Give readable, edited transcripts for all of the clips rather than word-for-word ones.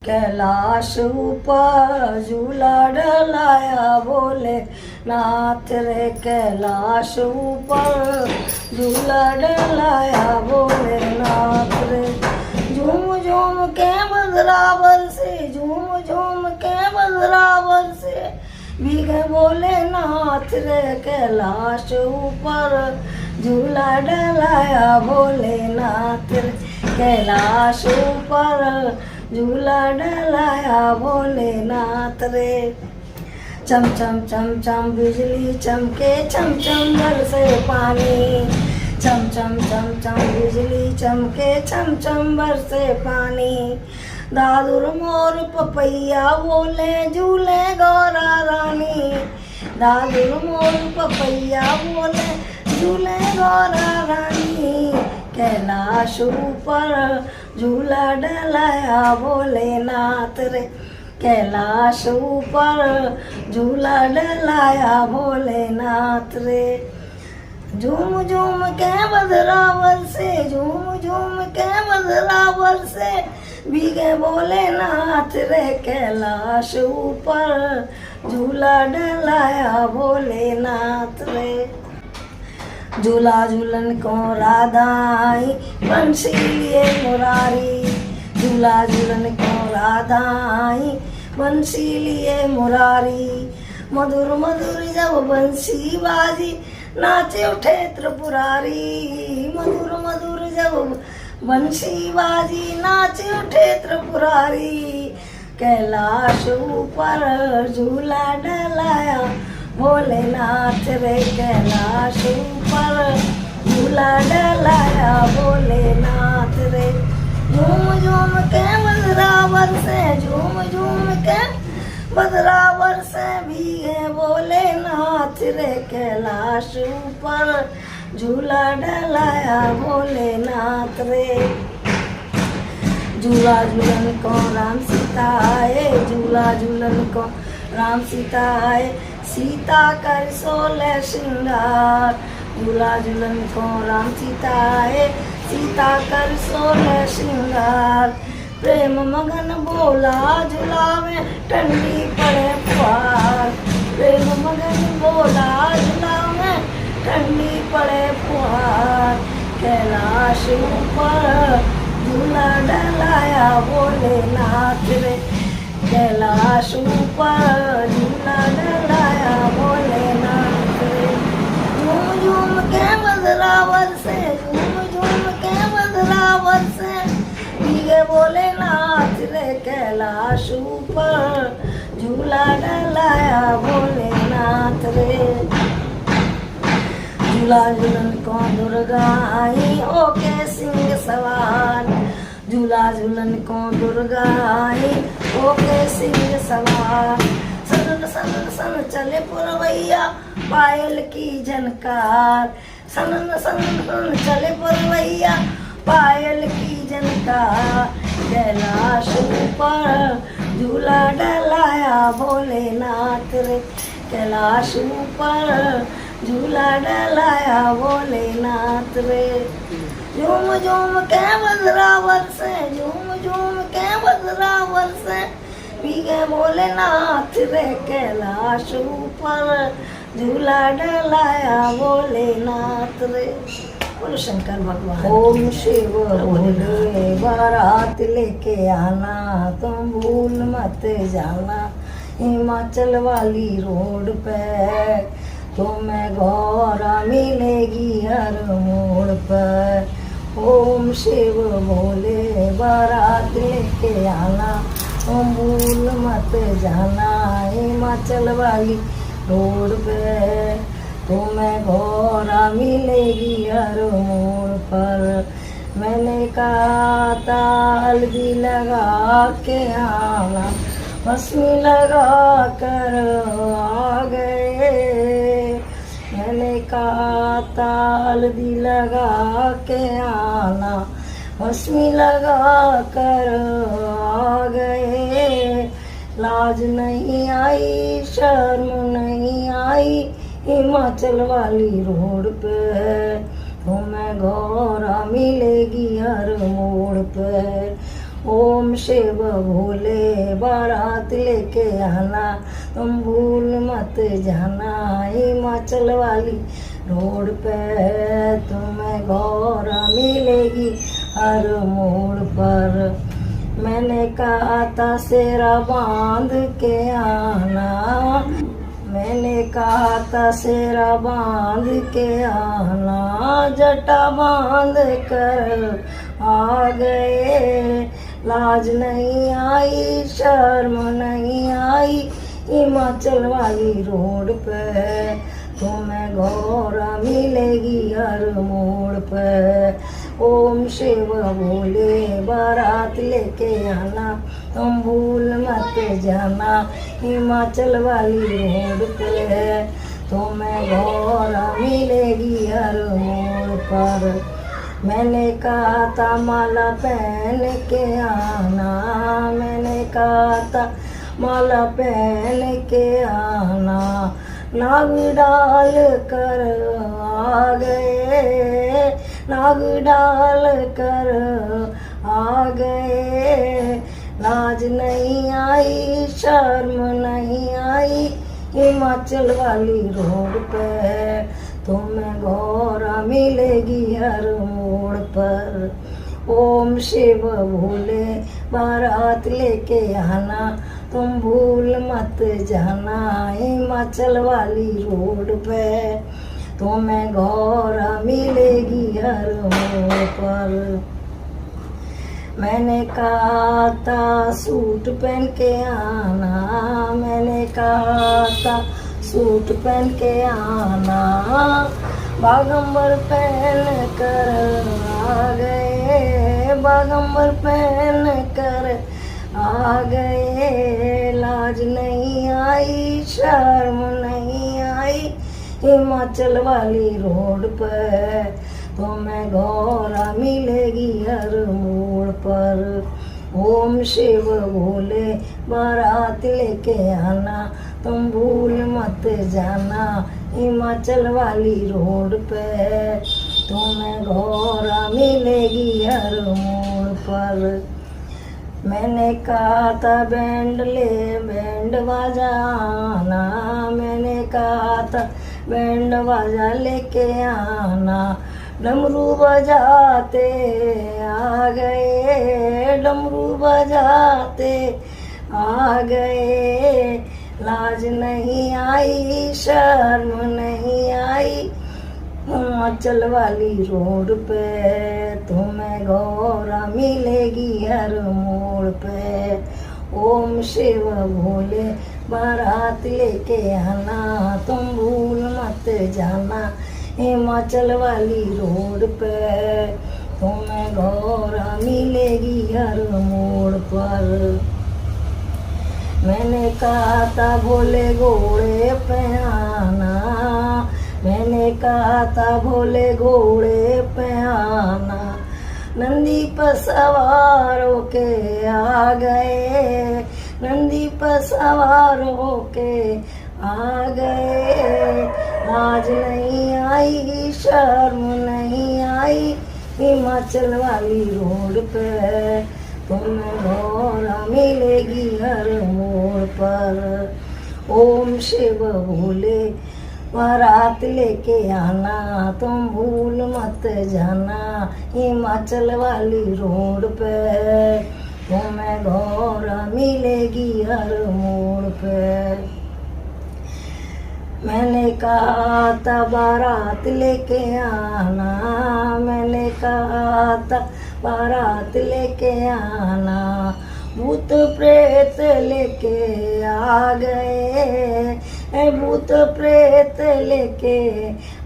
कैलाश ऊपर झूला डलाया बोले नाथ रे। कैलाश ऊपर झूला डलाया बोले नाथ रे। झूम झूम के बदरावर से, झूम झूम के बदरावर से भीगे बोले नाथ रे। कैलाश ऊपर झूला डलाया भोले नाथ रे। कैलाश ऊपर झूला डलाया भोले नाथ रे। चम चम चम चम बिजली चमके, चम चम बरसे पानी। चम चम चम चम बिजली चमके, चम चम बरसे पानी। दादुर मोर पपैया बोले झूले गौरा रानी। दादुर मोर पपैया बोले झूले गौरा रानी। कैलाश ऊपर झूला डलाया भोले नाथ रे। कैलाश ऊपर झूला डलाया भोले नाथ रे। झूम झूम के बदरावर से, झूम झूम के बदरावर से भीगे भोले नाथ रे। कैलाश ऊपर झूला डलाया भोले नाथ रे। झूला झूलन को राधा आई बंसी लिए मुरारी। झूला झूलन को राधा आई बंसी लिए मुरारी। मधुर मधुर जब बंसी बाजी नाचे उठे त्रिपुरारी। मधुर मधुर जब बंसी बाजी नाचे उठे त्रिपुरारी। कैलाश ऊपर झूला डलाया भोले नाथ रे। कैलाश ऊपर झूला डलाया भोले नाथ रे। झूम झूम के बदरावर से, झूम झूम के बदरावर से भीगे भोले नाथ रे। कैलाश ऊपर झूला डलाया भोले नाथ रे। झूला झूलन को राम सीता आए, झूला झूलन को राम सीता आए। सीता कर 16 श्रृंगार। झूला झूलन को राम सीता आए, सीता कर 16 श्रृंगार। प्रेम मगन बोला झूलावे ठंडी पड़े फुहार। प्रेम मगन बोला झूलावे ठंडी पड़े फुहार। कैलाश ऊपर झूला डलाया भोले नाथ रे। कैलाश ऊपर झूला डलाया भोले नाथ रे। झूम झूम के बदरावर से, झूम झूम के बदरावर से भीगे भोले नाथ रे। कैलाश ऊपर झूला डलाया भोले नाथ रे। झूला झूलन को दुर्गा आई ओके सिंह सवार। झूला झूलन को दुर्गा आई ओके सिंह सवार। सन सन सन चले पुरवैया पायल की झनकार। सन सन सन चले पुरवैया पायल की झनकार। कैलाश ऊपर झूला डलाया भोले नाथ रे। कैलाश ऊपर झूला डलाया भोले नाथ रे। झूम झूम के बदरावर से, झूम झूम के बदरावर से भीगे भोले नाथ रे। कैलाश ऊपर झूला डलाया भोले नाथ रे। बोलो शंकर भगवान। ओम शिव भोले बारात लेके आना, तुम भूल मत जाना। हिमाचल वाली रोड पे तुम्हें गौरा मिलेगी हर मोड़ पर। ओम शिव भोले बारात लेके आना, तुम भूल मत जाना। हिमाचल वाली रोड पे तुम्हें गौरा मिलेगी हर मोड़ पर। मैंने कहा था हल्दी लगा के आना, मस्मी लगा कर आ गए। मैंने कहा था हल्दी लगा के आना, मस्मी लगा कर आ गए। लाज नहीं आई शर्म नहीं आई, हिमाचल वाली रोड पे तुम्हें गौरा मिलेगी हर मोड़ पे। ओम शिव भोले बारात लेके आना, तुम भूल मत जाना, हिमाचल वाली रोड पे तुम्हें गौरा मिलेगी हर मोड़ पर। मैंने कहा था सेरा बांध के आना, मैंने कहा था सेरा बांध के आना, जटा बांध कर आ गए। लाज नहीं आई शर्म नहीं आई, हिमाचल वाली रोड पे तुम्हें गौरा मिलेगी हर मोड़ पे। ओम शिव भोले बारात लेके आना, तुम भूल मत जाना, हिमाचल वाली रोड पे तुम्हें गौरा मिलेगी हर मोड़ पर। मैंने कहा था माला पहन के आना, मैंने कहा था माला पहन के आना, नाग डाल कर आ गए, नाग डाल कर आ गए। लाज नहीं आई शर्म नहीं आई, हिमाचल वाली रोड पे तुम्हें गौरा मिलेगी हर मोड़ पर। ओम शिव भोले बारात लेके आना, तुम भूल मत जाना, हिमाचल वाली रोड पे तुम्हें गौरा मिलेगी हर मोड़ पर। मैंने कहा था सूट पहन के आना, मैंने कहा था सूट पहन के आना, बागंबर पहन कर आ गए, बागंबर पहन कर आ गए। लाज नहीं आई शर्म नहीं आई, हिमाचल वाली रोड पे तुम्हें गौरा मिलेगी हर मोड़ पर। ओम शिव भोले बारात लेके आना, तुम भूल मत जाना, हिमाचल वाली रोड पे तुम्हें गौरा मिलेगी हर मोड़ पर। मैंने कहा था बैंड बाजा आना, मैंने कहा था बैंड बाजा लेके आना, डमरू बजाते आ गए, डमरू बजाते आ गए। लाज नहीं आई शर्म नहीं आई, हिमाचल वाली रोड पे तुम्हें गौरा मिलेगी हर मोड़ पे। ओम शिव भोले बारात लेके आना, तुम भूल मत जाना, हिमाचल वाली रोड पे तुम्हें गौरा मिलेगी हर मोड़ पर। मैंने कहा था भोले घोड़े पे आना, मैंने कहा था भोले घोड़े पे आना, नंदी पर सवार होके आ गए, नंदी पर सवार होके आ गए। लाज नहीं आई शर्म नहीं आई, हिमाचल वाली रोड पे तुम्हें गौरा मिलेगी हर मोड़ पर। ओम शिव भोले बारात लेके आना, तुम भूल मत जाना, हिमाचल वाली रोड पे तुम्हें गौरा मिलेगी हर मोड़ पे। मैंने कहा था बारात लेके आना, मैंने कहा था बारात लेके आना, भूत प्रेत लेके आ गए, भूत प्रेत लेके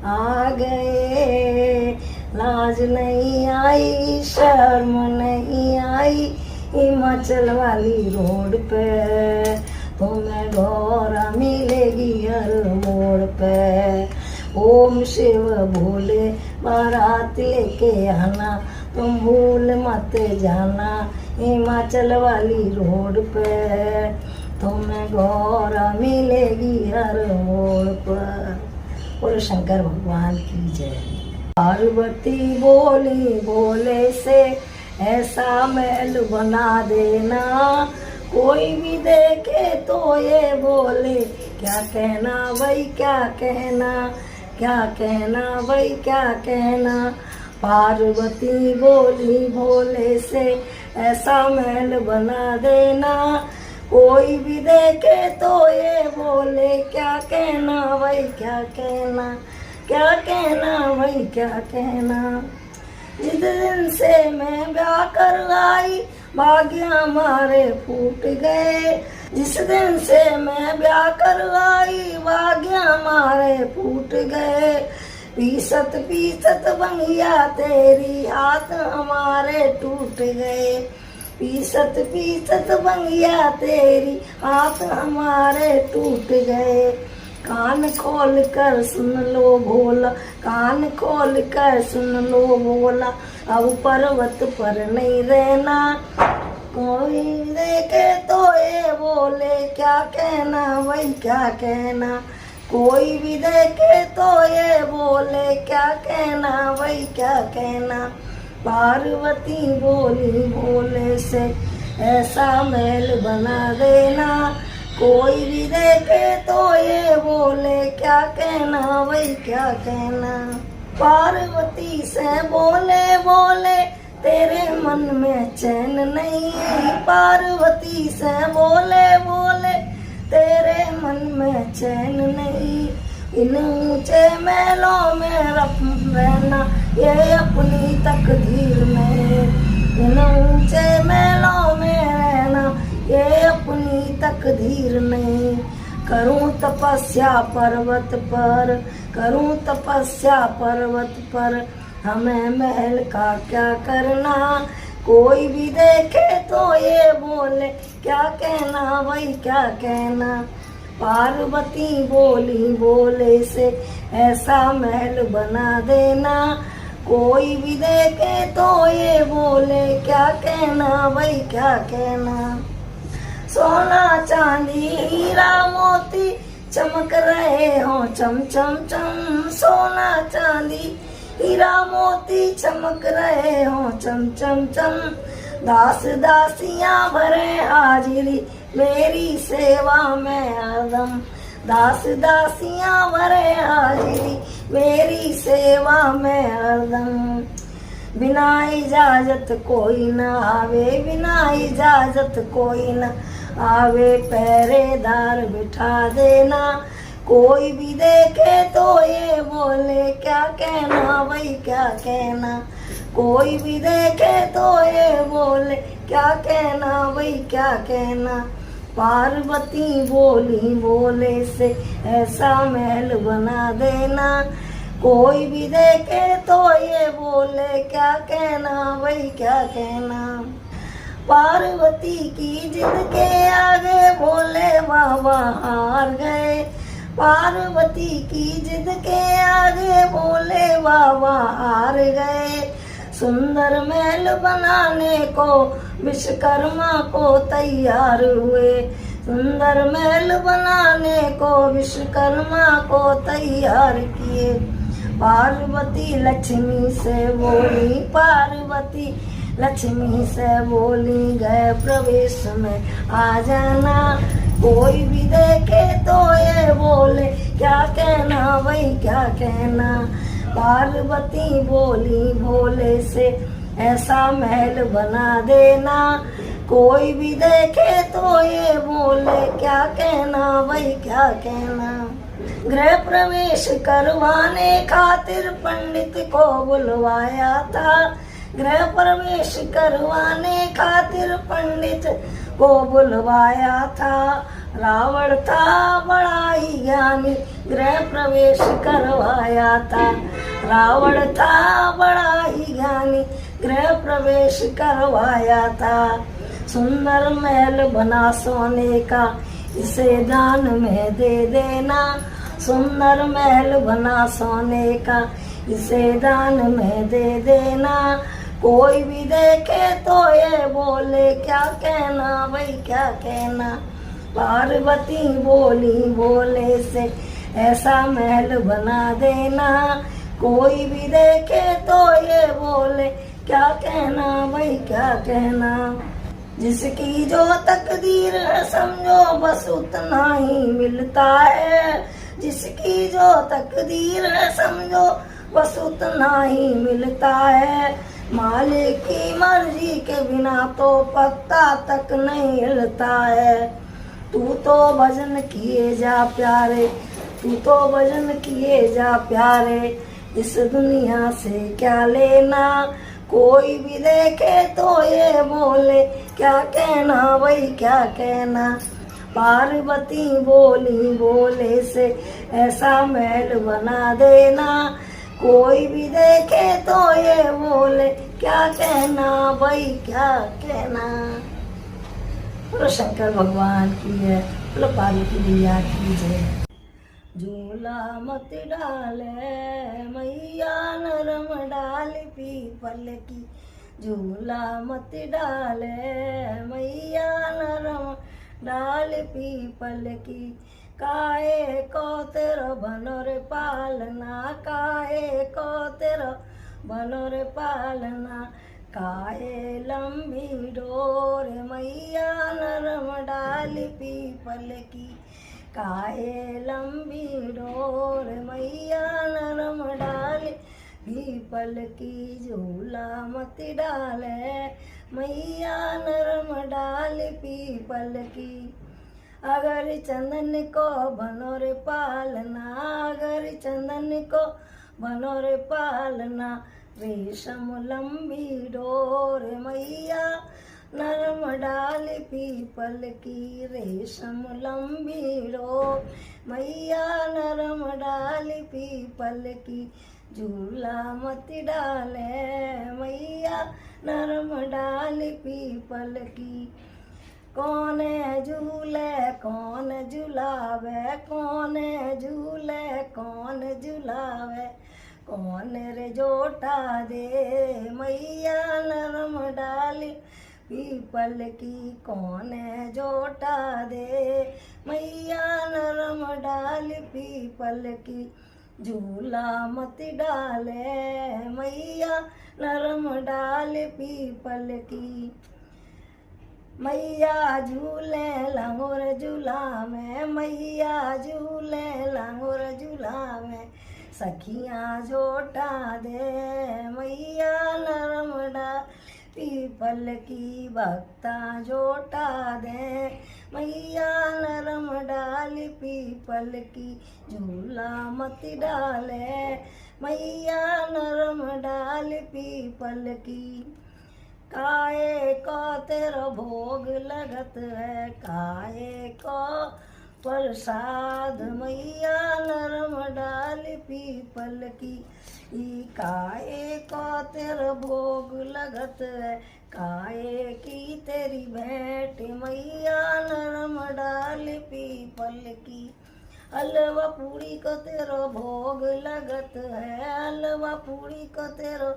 आ गए। लाज नहीं आई शर्म नहीं आई, हिमाचल वाली रोड पे तुम्हें गौरा मिलेगी हर मोड़ पे। ओम शिव भोले बारात लेके आना, तुम भूल मत जाना, हिमाचल वाली रोड पे तुम्हें गौरा मिलेगी हर मोड़ पर। बोलो शंकर भगवान की जय। पार्वती बोली भोले से ऐसा महल बना देना, कोई भी देखे तो ये बोले क्या कहना भाई क्या कहना, क्या कहना भाई क्या कहना। पार्वती बोली भोले से ऐसा महल बना देना, कोई भी देखे तो ये बोले क्या कहना भाई क्या कहना, क्या कहना भाई क्या कहना। जिस दिन से मैं ब्याह कर आई भाग्य हमारे फूट गए, जिस दिन से मैं ब्याह कर आई भाग्य हमारे फूट गए। पीसत पीसत बंगिया तेरी हाथ हमारे टूट गए, पीसत पीसत बंगिया तेरी हाथ हमारे टूट गए। कान खोल कर सुन लो भोला, कान खोल कर सुन लो भोला, अब पर्वत पर नहीं रहना, कोई देखे तो ये बोले क्या कहना भाई क्या कहना, कोई भी देखे तो ये बोले क्या कहना भाई क्या कहना। पार्वती बोली भोले से ऐसा महल बना देना, कोई भी देखे तो ये बोले क्या कहना भाई क्या कहना। पार्वती से बोले बोले तेरे मन में चैन नहीं, पार्वती से बोले बोले तेरे मन में चैन नहीं। इन ऊंचे महलों में रहना ये अपनी तकदीर में, इन ऊंचे महलों में रहना ये अपनी तकदीर नहीं। करूं तपस्या पर्वत पर, करूं तपस्या पर्वत पर, हमें महल का क्या करना, कोई भी देखे तो ये बोले क्या कहना भाई क्या कहना। पार्वती बोली बोले से ऐसा महल बना देना, कोई भी देखे तो ये बोले क्या कहना भाई क्या कहना। सोना चांदी हीरा मोती चमक रहे हो चम चम चम, सोना चांदी हीरा मोती चमक रहे हो चम चम चम। दास दासियां भरे हाजिरी मेरी सेवा में हरदम, दास दासियां भरे हाजिरी मेरी सेवा में हरदम। बिना इजाजत कोई न आवे, बिना इजाजत कोई न आवे, पहरेदार बिठा देना, कोई भी देखे तो ये बोले क्या कहना भाई क्या कहना, कोई भी देखे तो ये बोले क्या कहना भाई क्या कहना। पार्वती बोली बोले से ऐसा महल बना देना, कोई भी देखे तो ये बोले क्या कहना भाई क्या कहना। पार्वती की जिद के आगे भोले बाबा हार गए, पार्वती की जिद के आगे भोले बाबा हार गए। सुंदर महल बनाने को विश्वकर्मा को तैयार हुए, सुंदर महल बनाने को विश्वकर्मा को तैयार किए। पार्वती लक्ष्मी से बोली, पार्वती लक्ष्मी से बोली गए प्रवेश में आ जाना, कोई भी देखे तो ये बोले क्या कहना भाई क्या कहना। पार्वती बोली भोले से ऐसा महल बना देना, कोई भी देखे तो ये बोले क्या कहना भाई क्या कहना। गृह प्रवेश करवाने खातिर पंडित को बुलवाया था, गृह प्रवेश करवाने खातिर पंडित को बुलवाया था। रावण था बड़ा ही ज्ञानी, गृह प्रवेश करवाया था, रावण था बड़ा ही ज्ञानी, गृह प्रवेश करवाया था। सुंदर महल बना सोने का इसे दान में दे देना, सुंदर महल बना सोने का इसे दान में दे देना, कोई भी देखे तो ये बोले क्या कहना भाई क्या कहना। पार्वती बोली भोले से ऐसा महल बना देना, कोई भी देखे तो ये बोले क्या कहना भाई क्या कहना। जिसकी जो तकदीर है समझो बस उतना ही मिलता है। जिसकी जो तकदीर है समझो बस उतना ही मिलता है। मालिक की मर्जी के बिना तो पत्ता तक नहीं हिलता है। तू तो भजन किए जा प्यारे, तू तो भजन किए जा प्यारे। इस दुनिया से क्या लेना, कोई भी देखे तो ये बोले क्या कहना भाई क्या कहना। पार्वती बोली बोले से ऐसा महल बना देना, कोई भी देखे तो ये बोले क्या कहना भाई क्या कहना। बोलो शंकर भगवान की है, बोलो पार्वती मैया की जय। झूला मत डाले मैया नरम डाल पीपल की, झूला मत डाले मैया नरम डाल पीपल की। काहे को तेरो बनोर पालना, काहे को तेरो बनोर पालना। काहे लंबी डोर मैया नरम डाल पीपल की, काहे लंबी डोर मैया नरम डाल पीपल की। झूला मत डाले मैया नरम डाल पीपल की। अगर चंदन को बनोर पालना, अगर चंदन को बनोर पालना। रेशम लंबी डोर मैया नरम डाल पीपल की, रेशम लंबी डोर मैया नरम डाल पीपल की। झूला मत डाले मैया नरम डाल पीपल की। कौन झूले कौन झुलावे, कौन झूले कौन झुलावे। कौन रे जोटा दे मैया नरम डाल पीपल की, कौन जोटा दे मैया नरम डाल पीपल की। झूला मत डाले मैया नरम डाल पीपल की। मैया झूले लंगोर झूला में, मैया झूले लंगोर झूला में। सखियाँ जोटा दे मैया नरम डाल पीपल की, भक्ता जोटा दे मैया नरम डाल पीपल की। झूला मत डाले मैया नरम डाल पीपल की। काहे को तेरो भोग लगत है, काहे को प्रसाद मैया नरम डाल पीपल की। काहे को तेरो भोग लगत है, काहे की तेरी भेंट मैया नरम डाल पीपल की। हलवा पूरी को तेरो भोग लगत है, हलवा पूरी को तेरो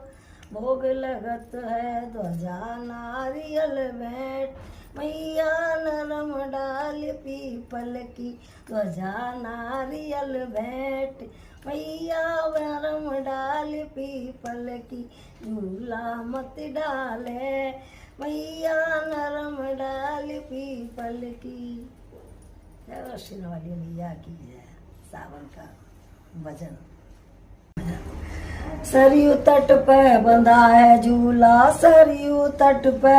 भोग लगत है। ध्वजा नारियल भेंट मैया नरम डाल पीपल की, ध्वजा नारियल भेंट मैया नरम डाल पीपल की। झूला मत डाले मैया नरम डाल पीपल की। जय श्री वाली मैया की जय। सावन का भजन। सरयू तट पे बंधा है झूला, सरयू तट पे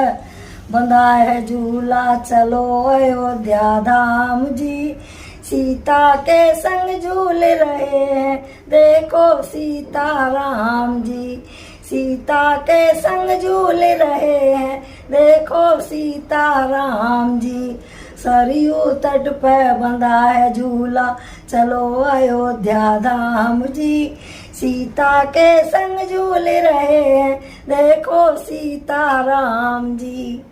बंधा है झूला। चलो अयोध्या धाम जी, सीता के संग झूल रहे हैं देखो सीता राम जी। सीता के संग झूल रहे हैं देखो सीता राम जी। सरयू तट पे बंधा है झूला, चलो अयोध्या धाम जी। सीता के संग झूल रहे हैं देखो सीता राम जी।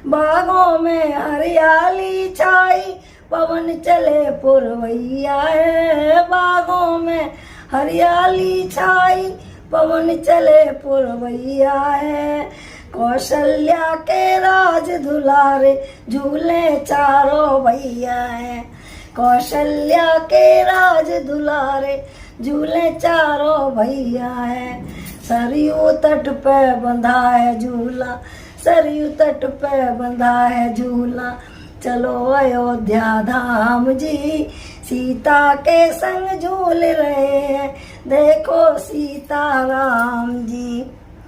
बागों में हरियाली छाई पवन चले पुरवैया है, बागों में हरियाली छाई पवन चले पुरवैया है। कौशल्या के राज दुलारे झूले चारों भैया है, कौशल्या के राज दुलारे झूले चारों भैया है। सरयू तट पे बंधा है झूला, सरयू तट पे बंधा है झूला। चलो अयोध्या धाम जी, सीता के संग झूल रहे हैं, देखो सीता राम जी।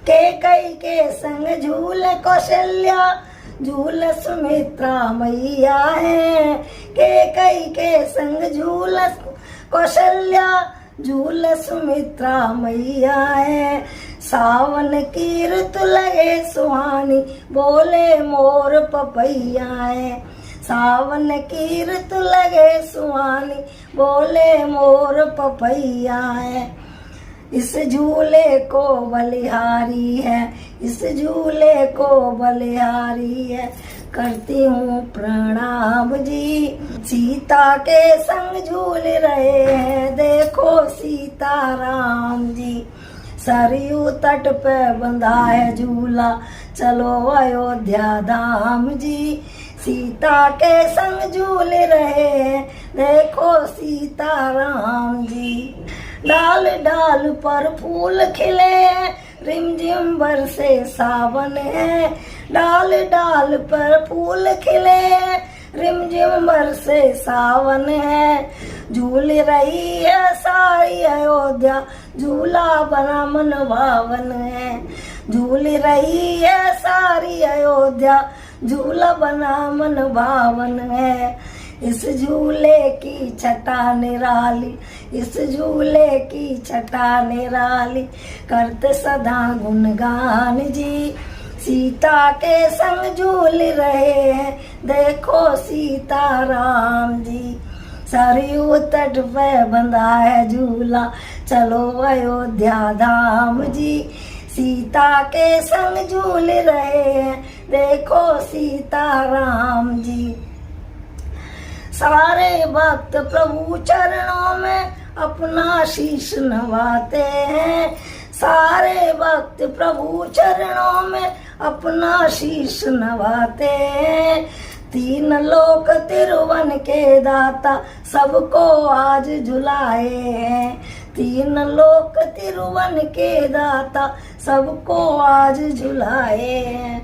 कैकेयी के संग झूल कौशल्या, झूल सुमित्रा मैया है। कैकेयी के संग झूल कौशल्या, झूल सुमित्रा मैया है। सावन की ऋतु लगे सुहानी, बोले मोर पपैया है। सावन की ऋतु लगे सुहानी, बोले मोर पपैया है। इस झूले को बलिहारी है, इस झूले को बलिहारी है, करती हूँ प्रणाम जी। सीता के संग झूल रहे हैं, देखो सीता राम जी। सरयू तट पे बंधा है झूला, चलो अयोध्या धाम जी। सीता के संग झूल रहे हैं, देखो सीता राम जी। डाल डाल पर फूल खिले, रिमझिम बरसे सावन है। डाल डाल पर फूल खिले, रिमझिम बरसे सावन है। झूल रही है सारी अयोध्या, झूला बना मन भावन है। झूल रही है सारी अयोध्या, झूला बना मन भावन है। इस झूले की छटा निराली, इस झूले की छटा निराली, करते सदा गुणगान जी। सीता के संग झूल रहे हैं, देखो सीता राम जी। सरयू तट पे बंधा है झूला, चलो अयोध्या धाम जी। सीता के संग झूल रहे हैं, देखो सीता राम जी। सारे भक्त प्रभु चरणों में अपना शीश नवाते हैं। सारे भक्त प्रभु चरणों में अपना शीश नवाते हैं। तीन लोक तिरुवन के दाता, सबको आज झुलाए हैं। तीन लोक तिरुवन के दाता, सबको आज झुलाए हैं।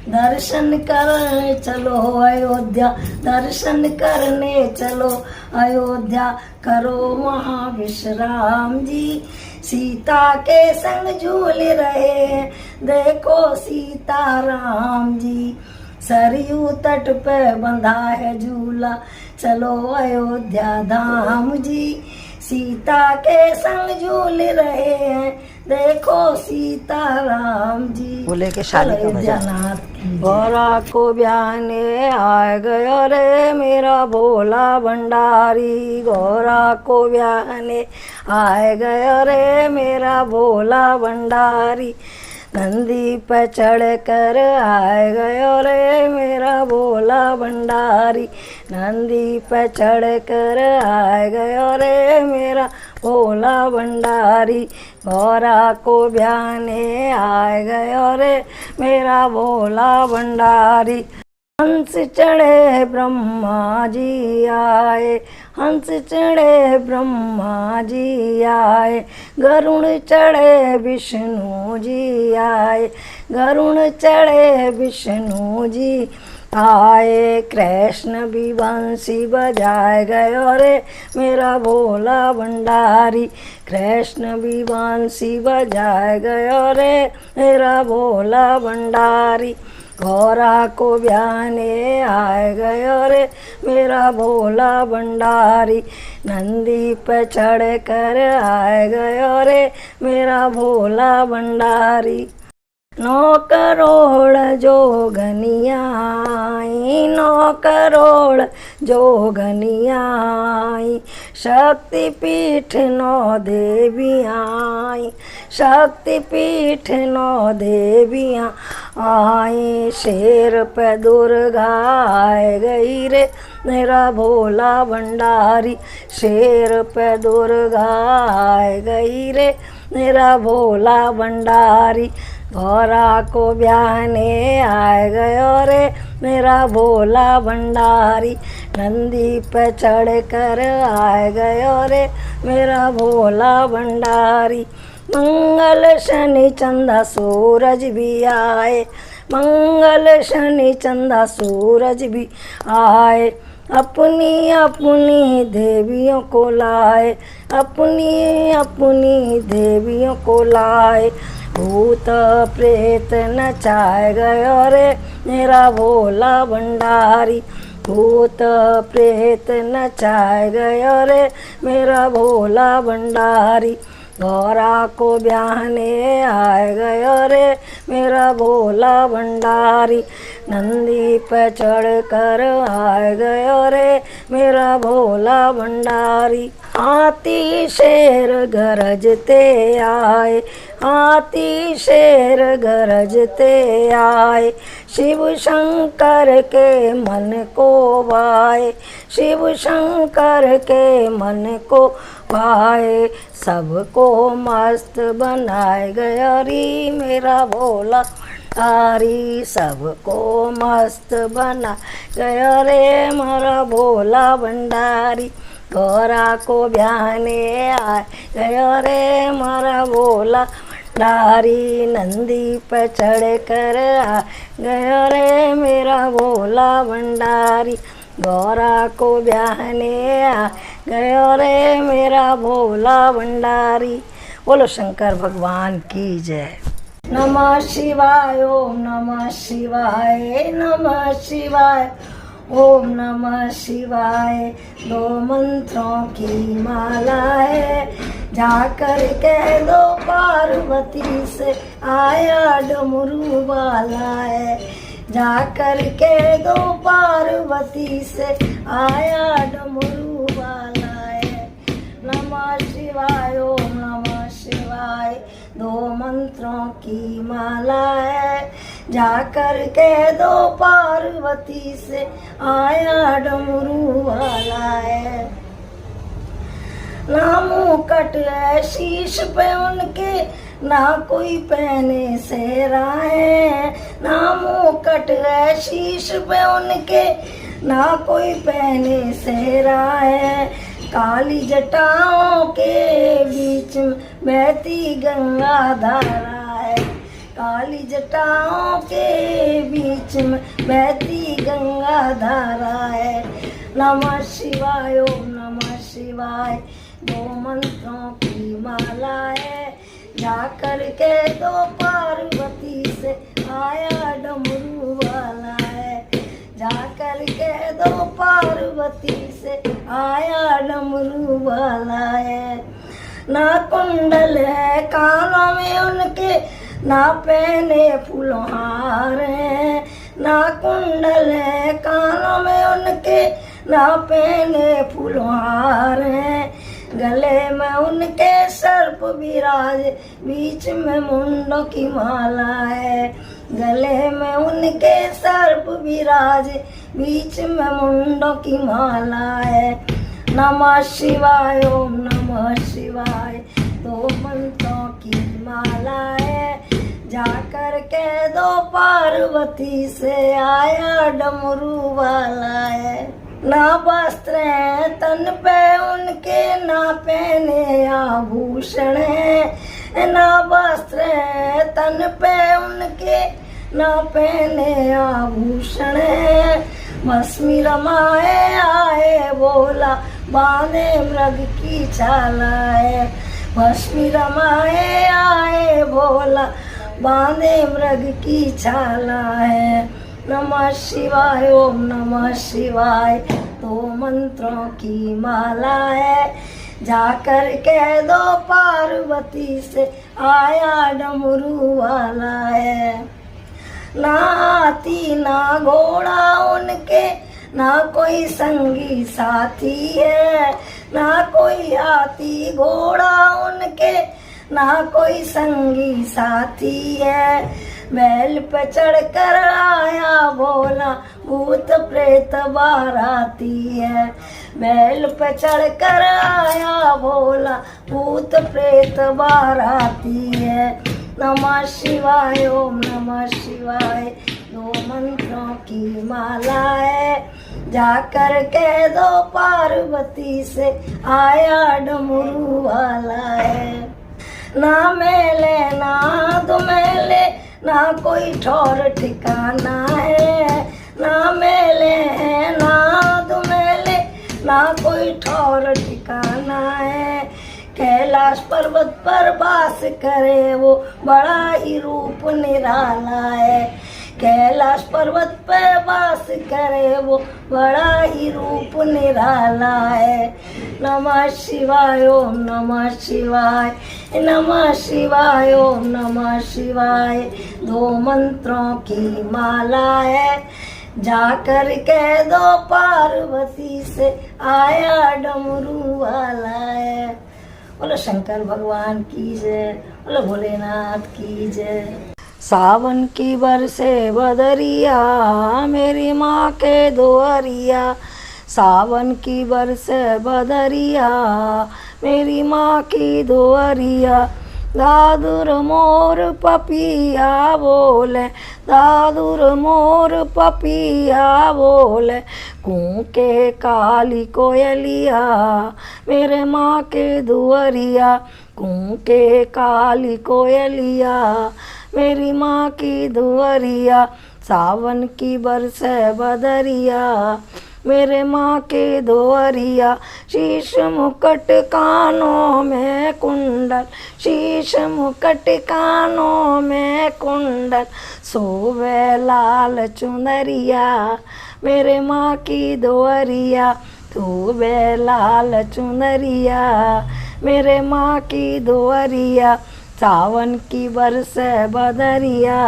दर्शन करने चलो अयोध्या, दर्शन करने चलो अयोध्या, करो वहाँ विश्राम जी। सीता के संग झूल रहे हैं, देखो सीता राम जी। सरयू तट पे बंधा है झूला, चलो अयोध्या धाम जी। सीता के संग झूल रहे हैं, देखो सीता राम जी। बोले के शादी का भजन। गौरा को ब्याने आ गयो रे मेरा भोला भंडारी। गौरा को ब्याने आ गयो रे मेरा भोला भंडारी। नंदी पे चढ़ कर आ गयो रे मेरा भोला भंडारी। नंदी पे चढ़ कर आ गयो रे मेरा भोला भंडारी। गौरा को ब्याने आ गयो रे मेरा भोला भंडारी। हंस चढ़े ब्रह्मा जी आए, हंस चढ़े ब्रह्मा जी आए। गरुड़ चढ़े विष्णु जी आए, गरुड़ चढ़े विष्णु जी आए। कृष्ण भी बंसी बजाए गयो रे मेरा भोला भंडारी। कृष्ण भी बंसी बजाए गयो रे मेरा भोला भंडारी। गौरा को ब्याने आ गयो रे मेरा भोला भंडारी। नंदी पे चढ़ कर आ गयो रे मेरा भोला भंडारी। 9 करोड़ जोगनियाई, 9 करोड़ जोगनियाई। शक्तिपीठ 9 देवियाँ, शक्तिपीठ 9 देवियाँ आई। शेर पे दुर्गा आ गई रे मेरा भोला भंडारी। शेर पे दुर्गा आ गई रे मेरा भोला भंडारी। गौरा को ब्याने आ गयो रे मेरा भोला भंडारी। नंदी पे चढ़ कर आ गयो रे मेरा भोला भंडारी। मंगल शनि चंदा सूरज भी आए, मंगल शनि चंदा सूरज भी आए, अपनी अपनी देवियों को लाए, अपनी अपनी देवियों को लाए। भूत प्रेत नचाए गयो रे मेरा भोला भंडारी, भूत प्रेत नचाए गयो रे मेरा भोला भंडारी। गौरा को ब्याहने आए गयो रे मेरा भोला भंडारी, नंदी पे चढ़ कर आए गयो रे मेरा भोला भंडारी। हाथी शेर गरजते आए, हाथी शेर गरजते आए, शिव शंकर के मन को भाए, शिव शंकर के मन को भाए। सबको मस्त बनाए गया री मेरा भोला भंडारी, सबको मस्त बना गया रे मेरा भोला भंडारी। गौरा को ब्याहने आए गया रे मेरा भोला भंडारी, नंदी पे चढ़ कर आ गया रे मेरा भोला भंडारी। गौरा को ब्याहने आ गयो रे मेरा भोला भंडारी। बोलो शंकर भगवान की जय। नमः शिवाय ओम नमः शिवाय, नमः शिवाय ओम नमः शिवाय। दो मंत्रों की माला है, जाकर कह दो पार्वती से आया डमरू वाला है, जाकर कह दो पार्वती से आया डमरू वाला है। नमः शिवाय ओम नमः शिवाय, दो मंत्रों की माला है, जाकर कह दो पार्वती से आया डमरू वाला है। ना मुकुट है शीश पे उनके, ना कोई पहने सेहरा है, ना मुकुट है शीश पे उनके, ना कोई पहने सेहरा है। काली जटाओं के बीच में बहती गंगा धारा है, काली जटाओं के बीच में बहती गंगा धारा है। नमः शिवाय ओम नमः शिवाय, दो मंत्रों की माला है, जाकर के दो पार्वती से आया डमरू वाला है, जाकर के दो पार्वती से आया डमरू वाला है। ना कुंडल है कानों में उनके, ना पहने फूलों हार है, ना कुंडल है कानों में उनके, ना पहने फूलों हार है। गले में उनके सर्प विराज, बीच में मुंडों की माला है, गले में उनके सर्प विराज, बीच में मुंडों की माला है। नमः शिवाय ओम नमः शिवाय, दो मंत्रों की माला है, जाकर के दो पार्वती से आया डमरू वाला है। ना वस्त्र है तन पे उनके, ना पहने आभूषण है, ना वस्त्र है तन पे उनके, ना पहने आभूषण है। भस्मी रमाए आए बोला, बांधे मृग की छाला है, भस्मी रमाए आए बोला, बांधे मृग की छाला है। नमः शिवाय ओम नमः शिवाय, दो मंत्रों की माला है, जाकर कह दो पार्वती से आया डमरू वाला है। ना हाथी ना घोड़ा उनके, ना कोई संगी साथी है, ना कोई हाथी घोड़ा उनके, ना कोई संगी साथी है। बैल पे चढ़ कर आया भोला, भूत प्रेत बाराती है, बैल पे चढ़ कर आया भोला, भूत प्रेत बाराती है। नमः शिवाय ओम नमः शिवाय, दो मंत्रों की माला है, जाकर कह दो पार्वती से आया डमरू वाला है। ना मेले ना दुमेले ना कोई ठौर ठिकाना है, ना मेले है ना दुमेले ना कोई ठौर ठिकाना है। कैलाश पर्वत पर वास करे वो बड़ा ही रूप निराला है, कैलाश पर्वत पर वास करे वो बड़ा ही रूप निराला है। नमः शिवाय ओम नमः शिवाय, नमः शिवाय ओम नमः शिवाय। 2 मंत्रों की माला है, जाकर कह दो पार्वती से आया डमरू वाला है। बोलो शंकर भगवान की जय, बोलो भोलेनाथ की जय। सावन की बरसे बदरिया मेरी माँ के दुआरिया, सावन की बरसे बदरिया मेरी माँ की दुआरिया। दादुर मोर पपिया बोले, दादुर मोर पपिया बोले, कूके काली कोयलिया मेरे माँ के दुआरिया, कूके काली कोयलिया मेरी माँ की दुआरिया। सावन की बरसे बदरिया मेरे माँ के दुआरिया। शीश मुकुट कानों में कुंडल, शीश मुकुट कानों में कुंडल, सोवे लाल चुनरिया मेरे माँ की दुआरिया, सोवे लाल चुनरिया मेरे माँ की दुआरिया। सावन की बरसे बदरिया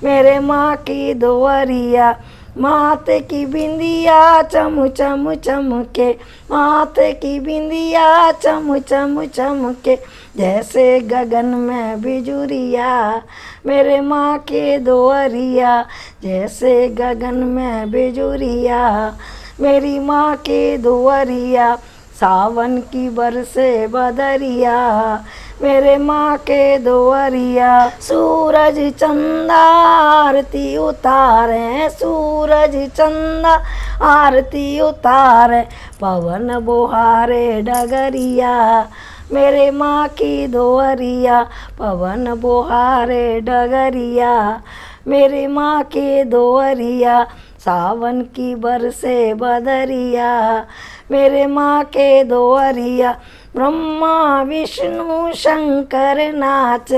मेरे माँ की दुआरिया। माथे की बिंदिया चम चम चमके, माथे की बिंदिया चम चम चमके, जैसे गगन में बिजुरिया मेरे माँ के दुआरिया, जैसे गगन में बिजुरिया मेरी माँ के दुआरिया। सावन की बरसे बदरिया मेरे माँ के दुआरिया। सूरज चंदा आरती उतारे, सूरज चंदा आरती उतारे, पवन बुहारे डगरिया मेरे माँ की दुआरिया, पवन बुहारे डगरिया मेरे माँ के दुआरिया। सावन की बरसे बदरिया मेरे माँ के दुआरिया। ब्रह्मा विष्णु शंकर नाच,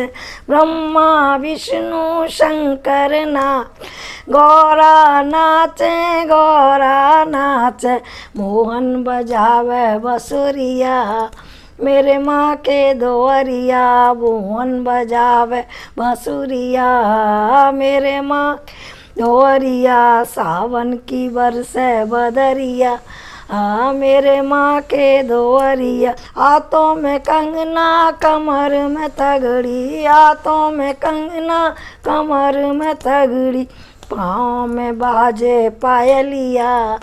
ब्रह्मा विष्णु शंकर नाच, गौरा नाचे गौरा नाचे, मोहन बजावे बसुरिया मेरे माँ के दुआरिया, मोहन बजावे बसुरिया मेरे माँ दुआरिया। सावन की बरसे बदरिया मेरे माँ के दुआरिया। हाथों में कंगना कमर में तगड़ी, हाथों में कंगना कमर में तगड़ी, पाँव में बाजे पायलिया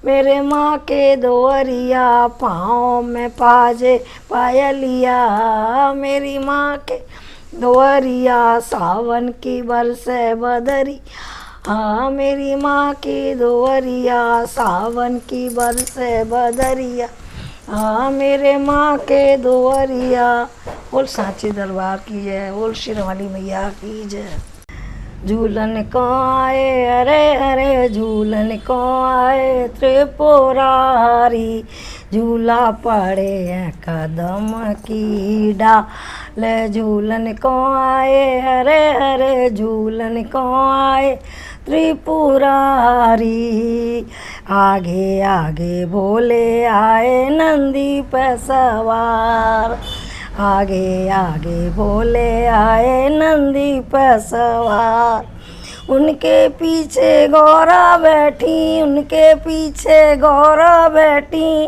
मेरे माँ के दुआरिया, पाँव में बाजे पायलिया मेरी माँ के दुआरिया। सावन की बरसे बदरी मेरी माँ की दुआरिया, सावन की बरसे बदरिया मेरे माँ के दुआरिया। बोल सांची दरबार की जय, बोल शिरवाली मैया की जय। झूलन को आए अरे अरे झूलन को आए त्रिपुरारी, झूला पड़े हैं कदम की डाल, झूलन को आए अरे अरे झूलन को आए त्रिपुरारी। आगे आगे भोले आए नंदी पे सवार, आगे आगे भोले आए नंदी पे सवार, उनके पीछे गौरा बैठी, उनके पीछे गौरा बैठी,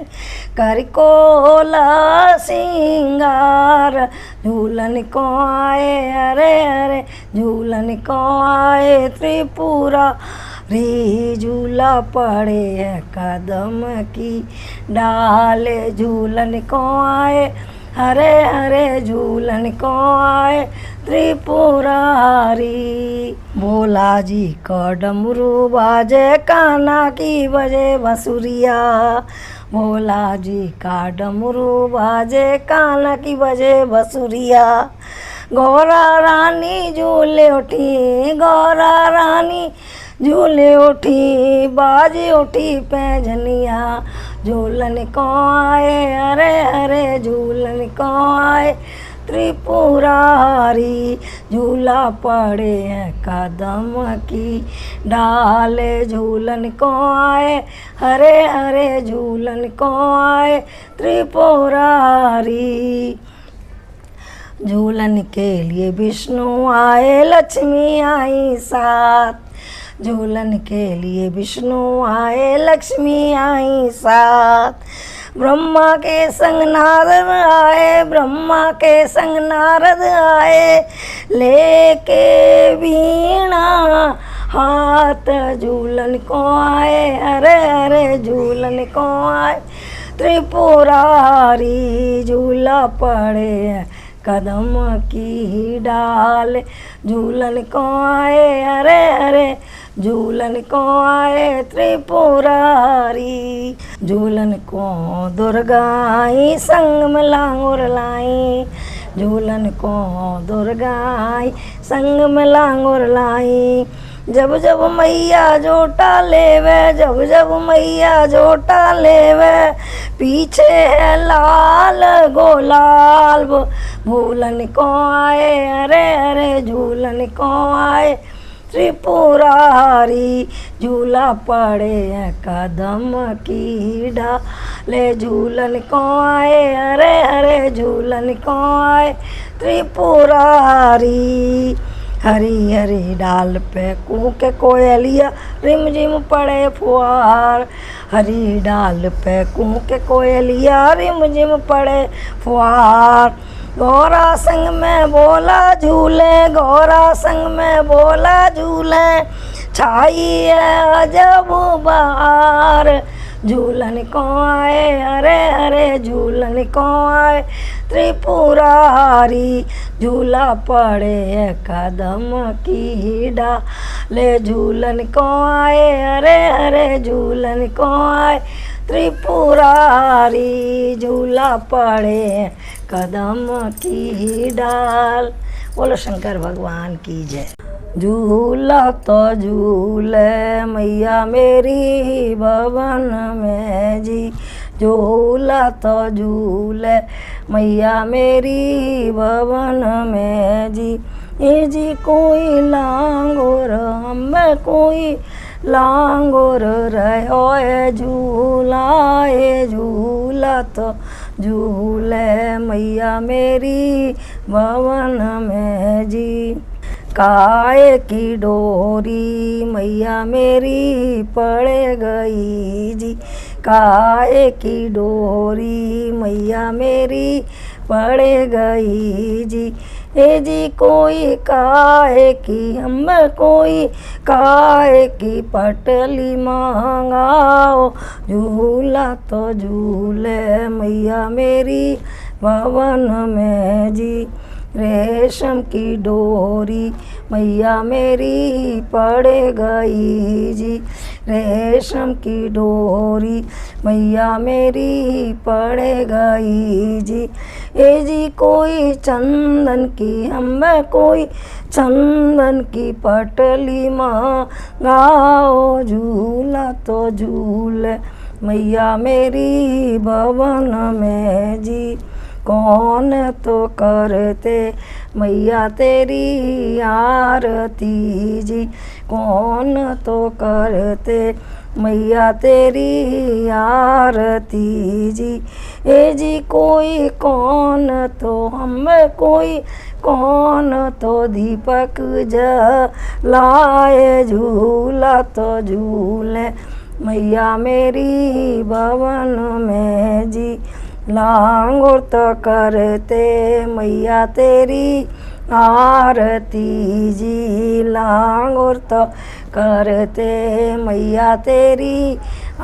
कर कोला सिंगार। झूलन को आए अरे अरे झूलन को आए त्रिपुरा री, झूला पड़े है कदम की डाले, झूलन को आए हरे हरे झूलन को आए त्रिपुरारी। भोला जी का डमरू बाजे कान्हा की बजे बंसुरिया। भोला जी का डमरू बाजे कान्हा की बजे बंसुरिया। गौरा रानी झूले उठी, गौरा रानी झूले उठी, बाज उठी पैजनिया। झूलन को आए अरे अरे झूलन को आए त्रिपुरारी। झूला पड़े हैं कदम की डाल, झूलन को आए हरे हरे झूलन को आए त्रिपुरारी। झूलन के लिए विष्णु आए लक्ष्मी आई साथ। झूलन के लिए विष्णु आए लक्ष्मी आई साथ। ब्रह्मा के संग नारद आए, ब्रह्मा के संग नारद आए, लेके वीणा हाथ। झूलन को आए अरे अरे झूलन को आए त्रिपुरारी। झूला पड़े कदम की डाल, झूलन को आए अरे अरे झूलन को आए त्रिपुरारी। झूलन को दुर्गाई संग में लांगुर लाई। झूलन को दुर्गाई संग में लांगुर लाई। जब जब मैया जोटा लेवे, जब जब मैया जोटा लेवे, पीछे है लाल गोलाल। झूलन को आए अरे अरे झूलन को आए त्रिपुरारी। झूला पड़े कदम की डाले, झूलन को आए अरे अरे झूलन को आए त्रिपुरारी। हरी हरी डाल पे कूके कोयलिया, रिम झिम पड़े फुहार। हरी डाल पे कूके कोयलिया, रिम झिम पड़े फुहार। गौरा संग में बोला झूले, गौरा संग में बोला झूले, छाई है अजब बहार। झूलन को आए अरे अरे झूलन को आए त्रिपुरारी। झूला पड़े कदम की डाले, झूलन को आए अरे अरे झूलन को आए त्रिपुरारी। झूला पड़े कदम की डाल। बोलो शंकर भगवान की जय। झूला तो झूले मैया मेरी भवन में जी। झूला तो झूले मैया मेरी भवन में जी। ये जी कोई लांगोर हमें कोई लांगोर रहो है झूला। ये झूला तो झूले मैया मेरी भवन में जी। काय की डोरी मैया मेरी पड़ गई जी। काय की डोरी मैया मेरी पड़ गई जी। ए जी कोई काहे की हम कोई काहे की पटली मांगाओ। झूला तो झूले मैया मेरी भवन में जी। रेशम की डोरी मैया मेरी पड़ गई जी। रेशम की डोरी मैया मेरी पड़ गई जी। ए जी कोई चंदन की हमें कोई चंदन की पटली मांगाओ। झूला तो झूले मैया मेरी भवन में जी। कौन तो करते मैया तेरी आरती जी। कौन तो करते मैया तेरी आरती जी। ए जी कोई कौन तो हमें कोई कौन तो दीपक जलाए। झूला तो झूले मैया मेरी भवन में जी। लांगुर तो करते मैया तेरी आरती जी। लांगुर तो करते मैया तेरी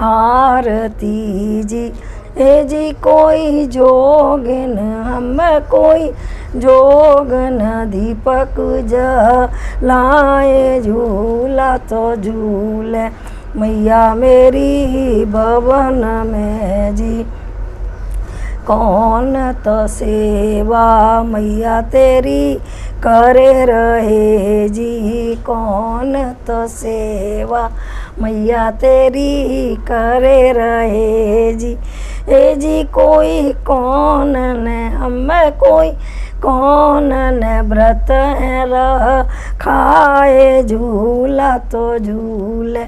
आरती जी। ए जी कोई जोगिन हम कोई जोगन दीपक जलाए झूला तो झूले मैया मेरी भवन में जी। कौन तो सेवा मैया तेरी करे रहे जी, कौन तो सेवा मैया तेरी करे रहे जी। ए जी कोई कौन ने हमें कोई कौन ने व्रत रह खाए झूला तो झूले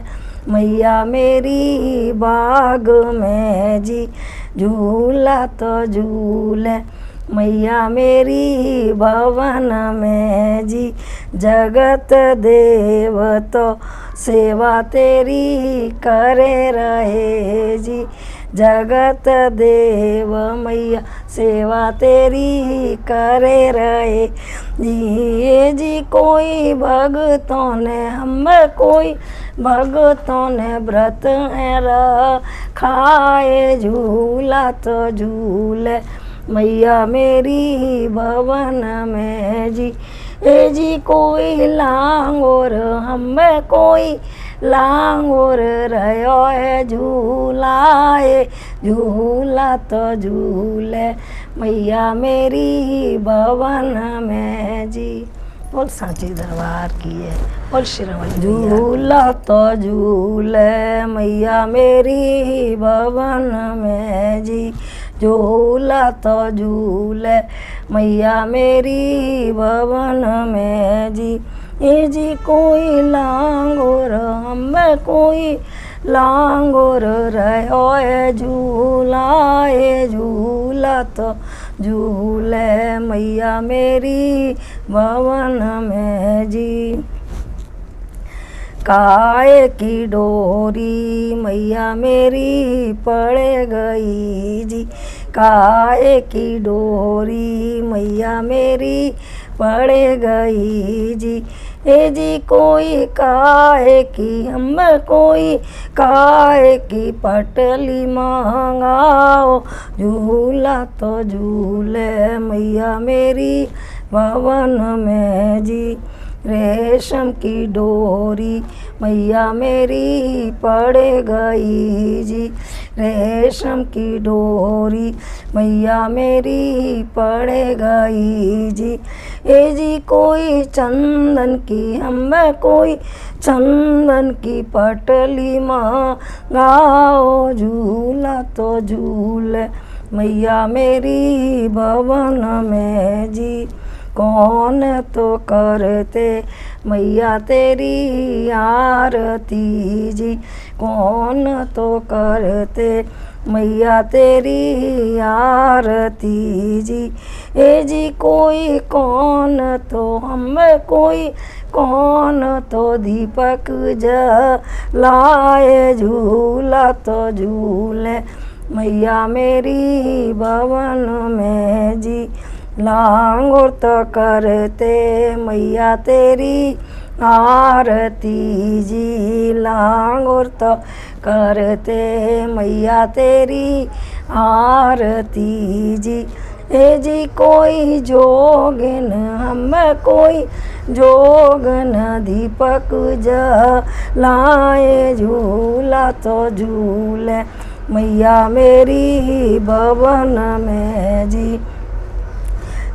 मैया मेरी बाग में जी, झूला तो झूले मैया मेरी भवन में जी। जगत देव तो सेवा तेरी करे रहे जी, जगत देव मैया सेवा तेरी करे रहे जी। जी कोई भगतों ने हमें कोई भगतों ने व्रत खाए झूला तो झूले मैया मेरी भवन में जी। ए जी कोई लांगोर हमें कोई लांगोर रहो है झूलाए झूला तो झूले मैया मेरी भवन में जी। बोल सांची दरबार की है, बोल श्रीरमण। झूला तो झूले मैया मेरी भवन में जी, झूला तो झूले मैया मेरी भवन में जी। ए जी कोई लांगोर हमें कोई लांगोर रहो है झूलाए झूला तो झूले मैया मेरी भवन में जी। काय की डोरी मैया मेरी पड़ गई जी, काय की डोरी मैया मेरी पड़ गई जी। ए जी कोई काय की हम कोई काय की पटली मंगाओ झूला तो झूले मैया मेरी भवन में जी। रेशम की डोरी मैया मेरी पड़ गई जी, रेशम की डोरी मैया मेरी पड़ गई जी। ए जी कोई चंदन की हमें कोई चंदन की पटली मंगाओ झूला तो झूले मैया मेरी भवन में जी। कौन तो करते मैया तेरी आरती जी, कौन तो करते मैया तेरी आरती जी। ए जी कोई कौन तो हमें कोई कौन तो दीपक जलाए झूला तो झूले मैया मेरी भवन में जी। लांगुर तो करते मैया तेरी आरती जी, लांगुर तो करते मैया तेरी आरती जी। ए जी कोई जोगन हमें कोई जोगन दीपक जलाए झूला तो झूले मैया मेरी भवन में जी।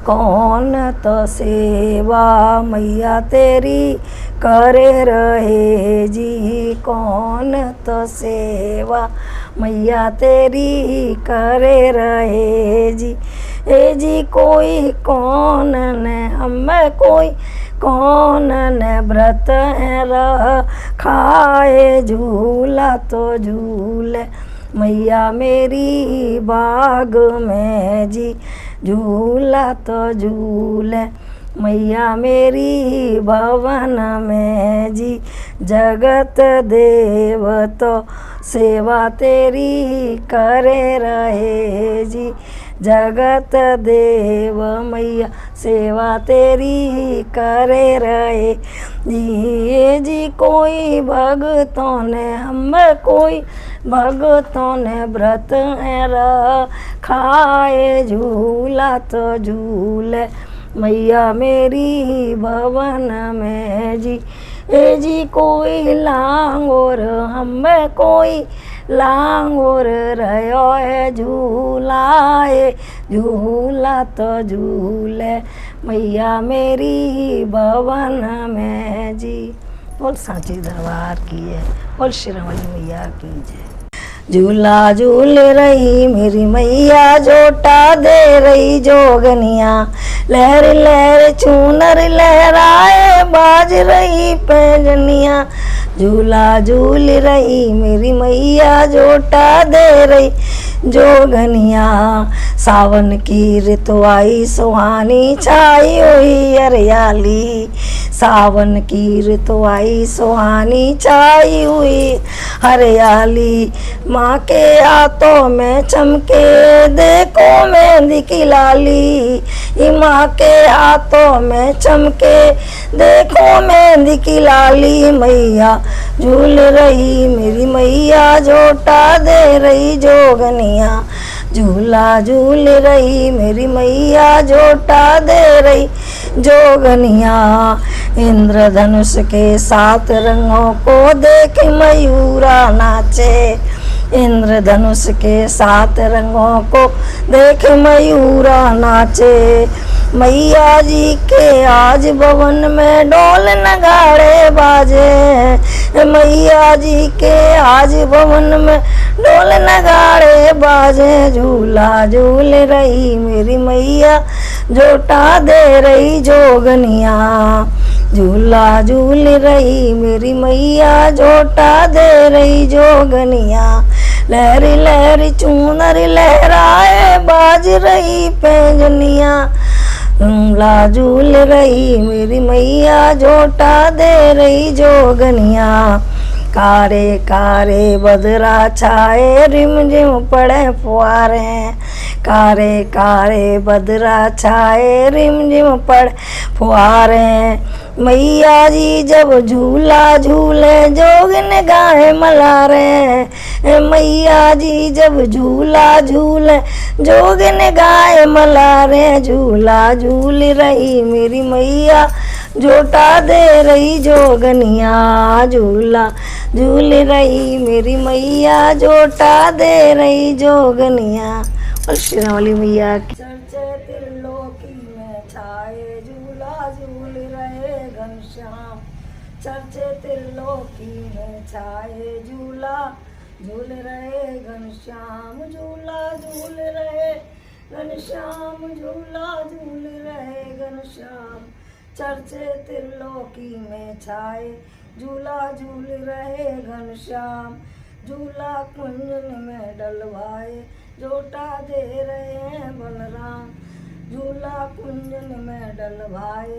कौन तो सेवा मैया तेरी करे रहे जी, कौन तो सेवा मैया तेरी करे रहे जी। ए जी कोई कौन ने हमें कोई कौन ने व्रत रह खाए झूला तो झूले मैया मेरी बाग में जी। झूला तो झूले मैया मेरी भवन में जी। जगत देव तो सेवा तेरी करे रहे जी, जगत देव मैया सेवा तेरी करे रहे जी। जी कोई भगतों ने हमें कोई भगतों ने व्रत खाए झूला तो झूले मैया मेरी भवन में जी। ए जी कोई लांगोर हमें कोई लांगोर रहो है झूलाए, झूला तो झूले मैया मेरी भवन में जी। बोल सांची दरबार की है, बोल शेरावाली मैया की जय। झूला झूल रही मेरी मैया, जोटा दे रही जोगनिया, लहर लहर चूनर लहराए बाज रही पैजनिया। झूला झूल रही मेरी मैया, जोटा दे रही जोगनिया। सावन की ऋतु आई सुहानी, छाई हुई हरियाली। सावन की ऋतु आई सुहानी, छाई हुई हरियाली। माँ के हाथों में चमके देखो मेहंदी की लाली। माँ के हाथों में चमके देखो मेहंदी की लाली। मैया झूल रही मेरी मैया, जोटा दे रही जोगनिया। झूला झूल रही मेरी मैया, जोटा दे रही जोगनिया। इंद्रधनुष के 7 रंगों को देख मयूरा नाचे। इंद्रधनुष के 7 रंगों को देख मयूरा नाचे। मैया जी के आज भवन में ढोल नगाड़े बाजे। मैया जी के आज भवन में ढोल नगाड़े बाजे। झूला झूल रही मेरी मैया, जोटा दे रही जोगनिया। झूला झूल रही मेरी मैया, जोटा दे रही जोगनिया। लहरी लहरी चूनर लहराए बाज रही पैजनिया। झूला झूल रही मेरी मैया, जोटा दे रही जोगनिया। कारे कारे बदरा छाए रिम झिम पड़े फुहारे। कारे कारे बदरा छाए रिम झिम पड़े फुहारे। मैया जी जब झूला झूले जोगिन गाए मलारे। मैया जी जब झूला झूले जोगिन गाए मलारे। झूला झूल रही मेरी मैया, जोटा दे रही जोगनिया। झूला झूल रही मेरी मैया, जोटा दे रही जोगनिया। और शेरावाली मैया की चर्चे त्रिलोकी में छाए, झूला झूल रहे घनश्याम। चर्चे त्रिलोकी में छाए, झूला झूल रहे घनश्याम। झूला झूल रहे घनश्याम, झूला झूल रहे घनश्याम। चर्चे त्रिलोकी में छाए, झूला झूल रहे घनश्याम। झूला कुंजन में डलवाए, जोटा दे रहे हैं बलराम। झूला कुंजन में डलवाए,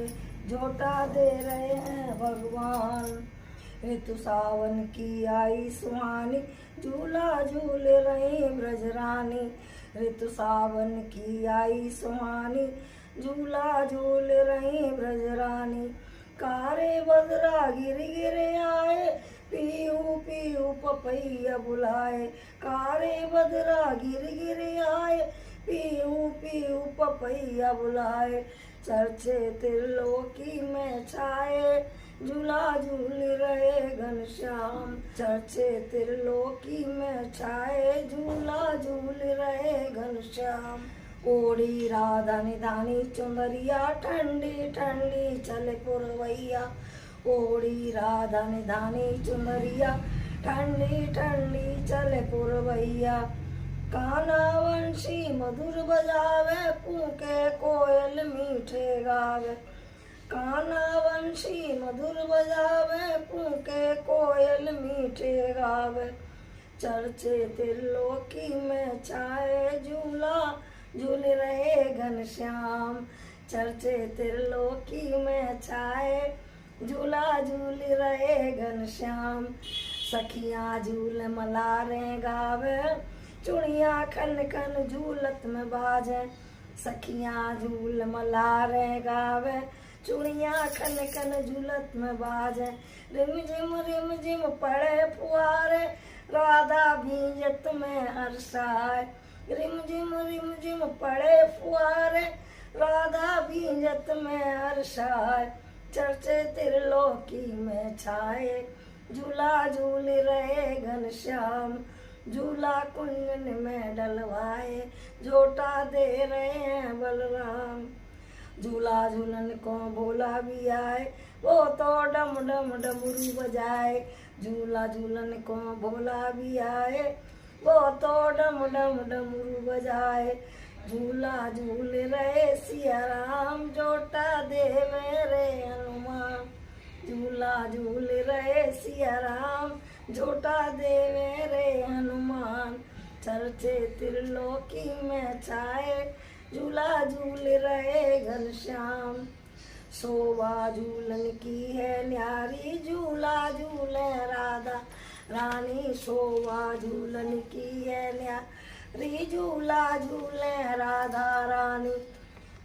जोटा दे रहे हैं भगवान। ऋतु सावन की आई सुहानी, झूला झूल रही ब्रजरानी। ऋतु सावन की आई सुहानी, झूला झूल रही ब्रजरानी। कारे बदरा गिर गिर आए, पीहू पीहू पपैया बुलाए। कारे बदरा गिर गिर आए, पीहू पीहू पपैया बुलाए। चर्चे त्रिलोकी में छाए, झूला झूल रहे घनश्याम। चर्चे त्रिलोकी में छाए, झूला झूल रहे घनश्याम। ओढ़ी राधा निधानी चुनरिया, ठंडी ठंडी चले पुरवैया। ओढ़ी राधा निधानी चुनरिया, ठंडी ठंडी चले पुरवैया। कान्हा वंशी मधुर बजावे, कूके कोयल मीठे गावे। कान्हा वंशी मधुर बजावे, कूके कोयल मीठे गावे। चर्चे त्रिलोकी में छाए, झूला झूल रहे घनश्याम। चर्चे त्रिलोकी में छाए, झूला झूल रहे घनश्याम। सखियाँ झूल मलारे गावे, चुड़िया खन खन झूलत में बाजे। सखियाँ झूल मलारे गावे, चुड़िया खन खन झूलत में बाजे। रिम झिम पड़े फुहारे, राधा भीजत में हर्षाए। रिम झिम पड़े फुहारे, राधा बींजत में हर्षाए, चर्चे त्रिलोकी में छाए। झूला झूल रहे घनश्याम, झूला कुंजन में डलवाए। झोटा दे रहे हैं बलराम, झूला झूलन को भोला भी आए, वो तो डम डम डमरू बजाए। झूला झूलन को भोला भी आए, वो तो डम डम डमरू बजाए। झूला झूल रहे सिया राम, झोटा दे मेरे हनुमान। झूला झूल रहे सिया राम, झोटा दे मेरे हनुमान। चर्चे त्रिलोकी में छाए, झूला झूल रहे घनश्याम। शोभा झूलन की है न्यारी, झूला झूले राधा रानी। शोभा झूलन की है न्यारी, झूला झूले राधा रानी।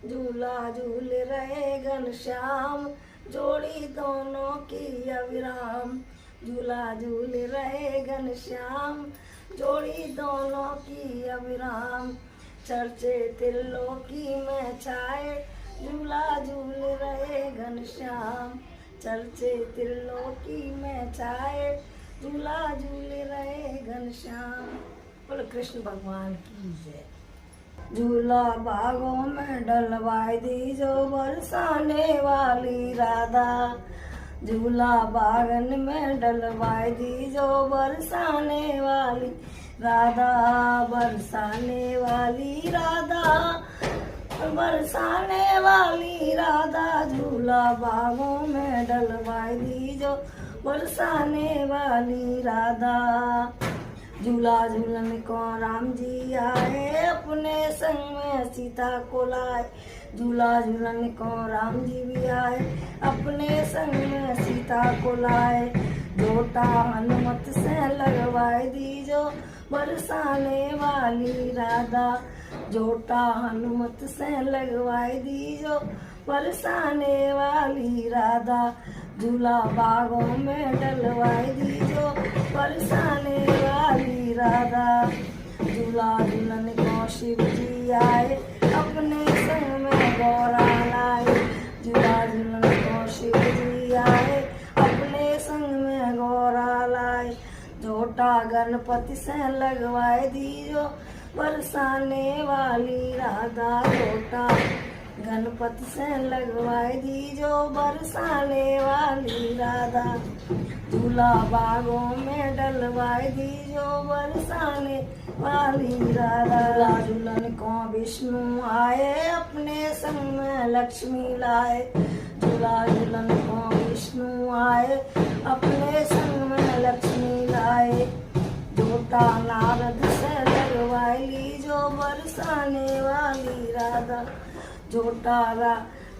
झूला झूल रहे घनश्याम, जोड़ी दोनों की अविराम। झूला झूल रहे घनश्याम, जोड़ी दोनों की अविराम। चर्चे त्रिलोकी में छाए, झूला झूल रहे घनश्याम। चर्चे त्रिलोकी में छाए, झूला झूल रहे घनश्याम। बोलो कृष्ण भगवान की जय। झूला बागों में डलवाई दी जो बरसाने वाली राधा। झूला बागन में डलवाई दी जो बरसाने वाली राधा। बरसाने वाली राधा, बरसाने वाली राधा। झूला बागों में डलवाई दी जो बरसाने वाली राधा। झूला झूलन को राम जी आए, अपने संग में सीता को लाए। झूला झूलन को राम जी भी आए, अपने संग में सीता को लाए। झोटा हनुमत से लगवाए दी जो बरसाने वाली राधा। झोटा हनुमत से लगवाए दी जो बरसाने वाली राधा। झूला बागों में डलवाए दी जो बरसाने वाली राधा। झूला झूलन को शिव जी आए, अपने संग में गौरा लाए। झूला झूलन को शिव जी आए, अपने संग में गौरा लाए। झोटा गणपति से लगवाए दी जो बरसाने वाली राधा। झोटा गणपति से लगवाए दी जो बरसाने वाली राधा। झूला बागों में डलवाए दी जो बरसाने वाली राधा। झूलन को विष्णु आए, अपने संग में लक्ष्मी लाए। झूला झूलन को विष्णु आए, अपने संग में लक्ष्मी लाए। झोटा नारद से लगवाए ली जो बरसाने वाली राधा। झोटा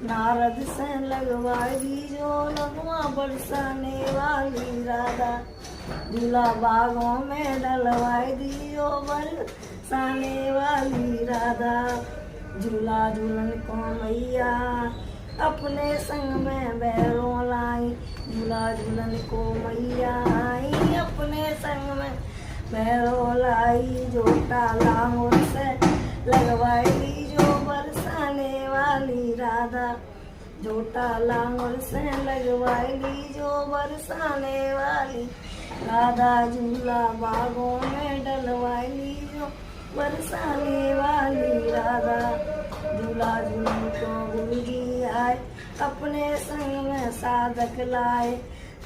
नारद से लगवाए दी जो लगवा बरसाने वाली राधा। झूला बागों में डलवाए दी जो बरसाने वाली राधा। झूला झूलन को मैया अपने संग में बैरों लाई। झूला झूलन को मैया आई, अपने संग में बैरों लाई। झोटा लांगुर से लगवाई दी जो बरसाने वाली राधा। झोटा लांगुर से लगवाई दी जो बरसाने वाली राधा। झूला बागों में डलवाई ली जो बरसाने वाली राधा। झूला झूलन को गुरु जी आए, अपने संग में साधक लाए।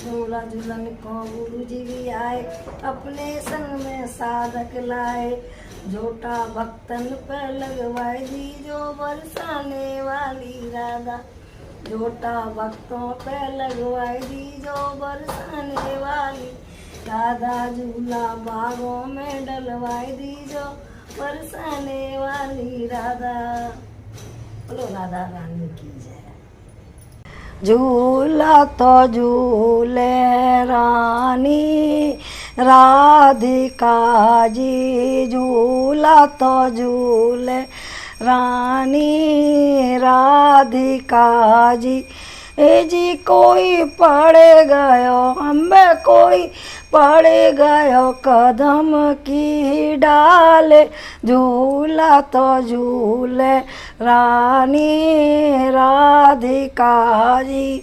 झूला झूलन को गुरु जी भी आए, अपने संग में साधक लाए। झोटा भक्तन पर लगवाए दी जो बरसाने वाली राधा। झोटा भक्तों पे लगवाए दी जो बरसाने वाली राधा। झूला बागों में डलवाए दी जो बरसाने वाली राधा। बोलो राधा रानी की जय। झूला तो झूले रानी राधिका जी। झूला तो झूले रानी राधिका जी। ए जी कोई पड़ गयो हमें कोई पड़ गयो कदम की डाल, झूला तो झूले रानी राधिका जी।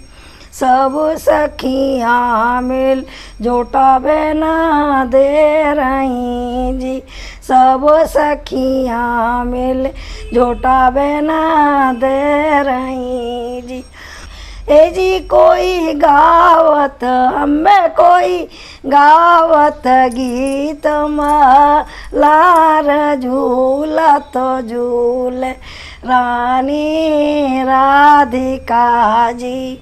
सब सखियाँ मिल जोटा बना दे रही जी, सब सखियाँ मिल जोटा बना दे रही जी। ए जी कोई गावत हमें कोई गावत गीत लार, झूला तो झूले रानी राधिका जी।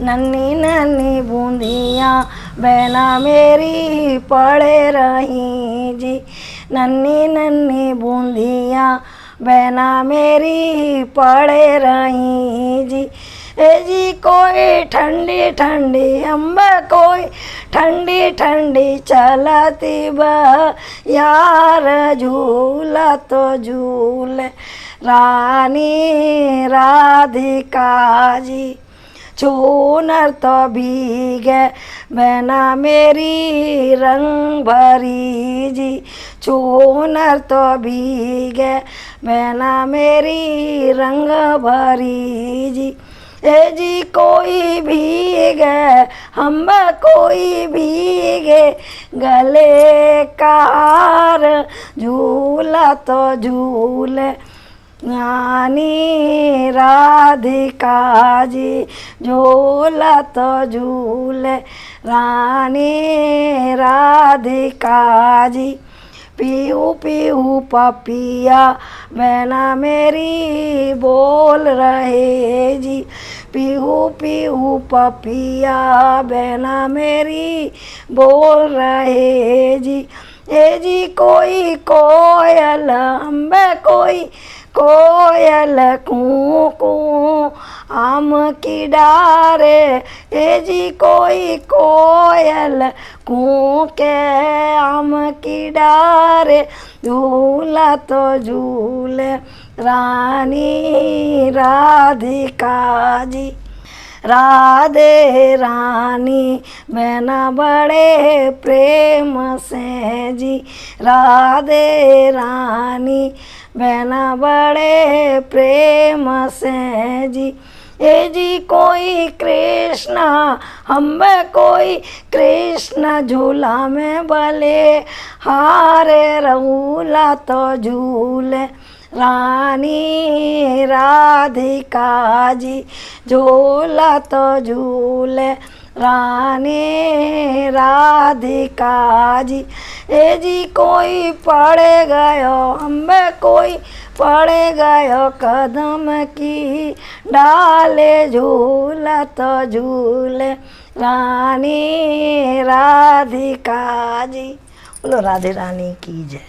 नन्ही नन्ही बूंदियाँ बहना मेरी पड़े रही जी, नन्ही नन्ही बूंदियाँ बहना मेरी पड़े रही जी। ए जी कोई ठंडी ठंडी अम्बा कोई ठंडी ठंडी चलती यार, झूला तो झूले रानी राधिका जी। चूनर तो भीगे बहना मेरी रंग भरी जी, चूनर तो भीगे बहना मेरी रंग भरी जी। ए जी कोई भीगे हम कोई भीगे गले का हार, झूला तो झूले रानी राधिका जी, झूला तो झूले रानी राधिका जी। पीहू पीहू पपिया बहना मेरी बोल रहे जी, पीहू पीहू पपिया बहना मेरी बोल रहे जी। ए जी कोई कोयल अम्बे कोई कोयल कू कू आम की डारे, ए जी कोई कोयल कू के आम की डारे, झूला तो झूले रानी राधिका जी। राधे रानी बहना बड़े प्रेम से जी, राधे रानी बहना बड़े प्रेम से जी। ए जी कोई कृष्णा हम कोई कृष्ण झूला में भले हारे, रऊला तो झूले रानी राधिका जी, झूला तो झूले रानी राधिका जी। ए जी कोई पड़ गयो हमें कोई पड़ गयो कदम की डाले, झूला तो झूले रानी राधिका जी। बोलो राधे रानी की जय।